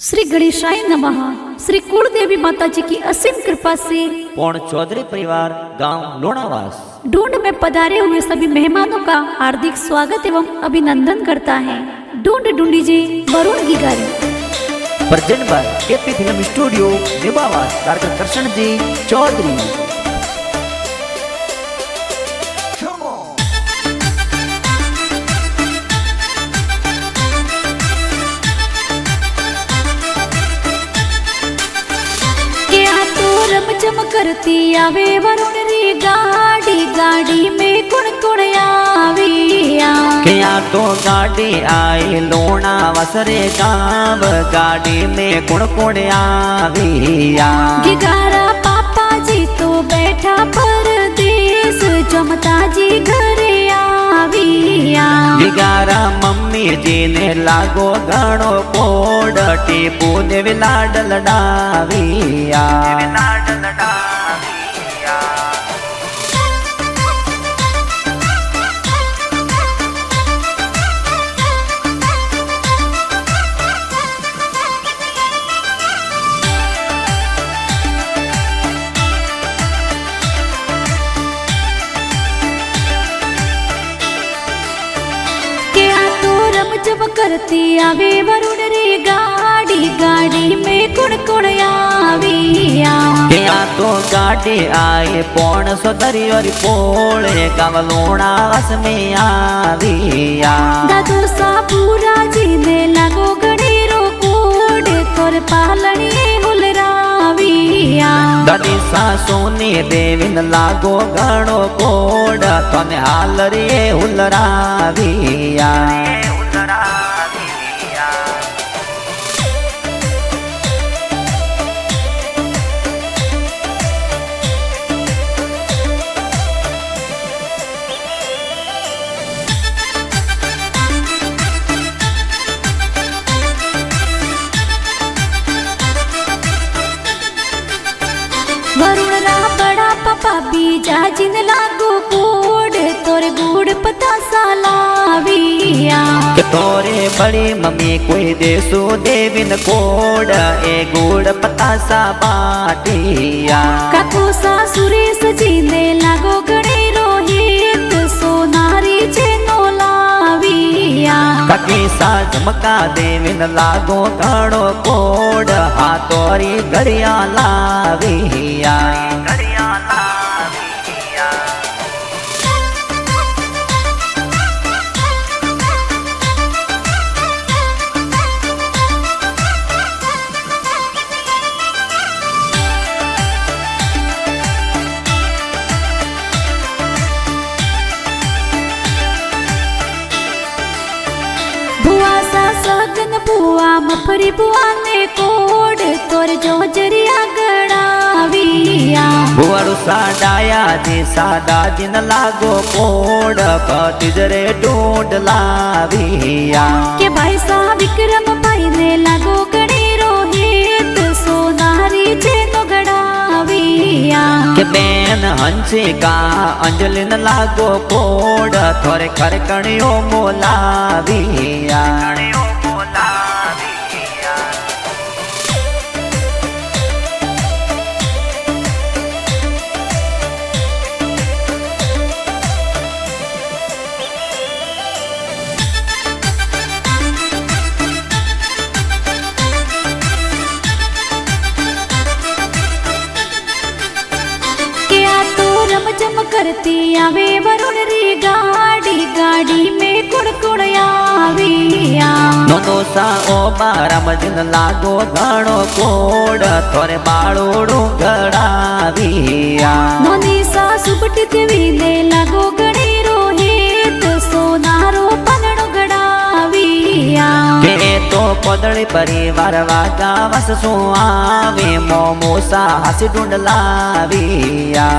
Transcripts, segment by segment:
श्री गणेशाय नमः। श्री कुलदेवी माता जी की असीम कृपा से पौन चौधरी परिवार गांव लोणावास ढूंढ में पधारे हुए सभी मेहमानों का हार्दिक स्वागत एवं अभिनंदन करता है। ढूंढ ढूंढीजे वरुण गिगारी। Present by KP film studio निबावास डॉक्टर कृष्ण जी चौधरी। चम करती आवे वरुण री गाड़ी, गाड़ी में कुण कुण आविया। क्या तो गाड़ी आई लोणावास रे गाँव, गाड़ी में कुण कुण आविया। गिगारा पापा जी तो बैठा परदेस, जमता जी घरे आविया। गिगारा मम्मी जी ने लागो घणो कोड, टीपू ने लाडल डाविया। जब करती आवे वरुण रे गाड़ी, गाड़ी में कुण कुण आविया। क्या तो गाड़ी आई पौन सदरी और पोले गाँव लोणावास में आविया। दादू सा पूरा जी ने लागो गणेरो कोड, तोर पालनी हुलराविया। दादी सा सोनी देविन लागो घणो कोड, तने हाल रे हुलराविया। वरुण रा बड़ा पापा बीजा जिन लागो कोड, तोरे गुड़ पता सालाविया। तोरे बड़ी मम्मी कोई देसु देविन कोड, ए गुड़ पता सा बाटिया। काकू सा सुरेश जी ने लागो गणे रोहित, सोनारी जेनो लाविया। काकी सा झमका देविन लागो घणो कोड, हाथोरी घड़िया लाविया। सगन बुआ मफरी बुआ ने कोड, तोर जो जरिया गड़ाविया। बुआरू साडाया जी सादा जिन लागो कोड, पतिजरे ढूंढ लाविया। के भाई साहब विक्रम भाई ने लागो गणे रोहित, सोनारी जेनो गड़ाविया। के बेन हंसी का अंजलिन लागो कोड, थोरे खरकणियो मोलाविया। जम करती आवे वरुण री गाड़ी, गाड़ी में कुण कुण आविया। नोनो सा ओ बाराम जिन लागो घणो कोड, थोरे बाळोड़ू घड़ाविया। नोनी सा सुबटी देवी ने लागो गणे रोहित, सोनारो पलणो गड़ाविया। के तो पदड़ी परिवार वागा वस सो आवे, मोमो सा हसी ढूंढ लाविया।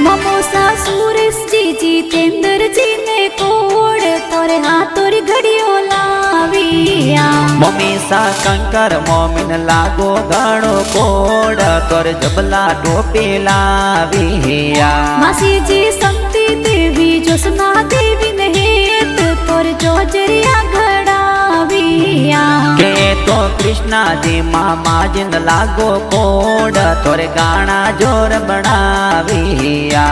ममोसा सूरज जी जितेंद्र जी ने कोड तोरे हाथोरी घड़ियों लाविया मम्मी सा कंकर मोमिन लागो घणो कोड तोर जबला टोपी लाविया मासी जी शक्ति देवी जोसना देवी नेत तोर जोजरिया घड़ाविया के तो कृष्णा जी मामा जिन लागो कोड तोर गाना जोर बनाविया।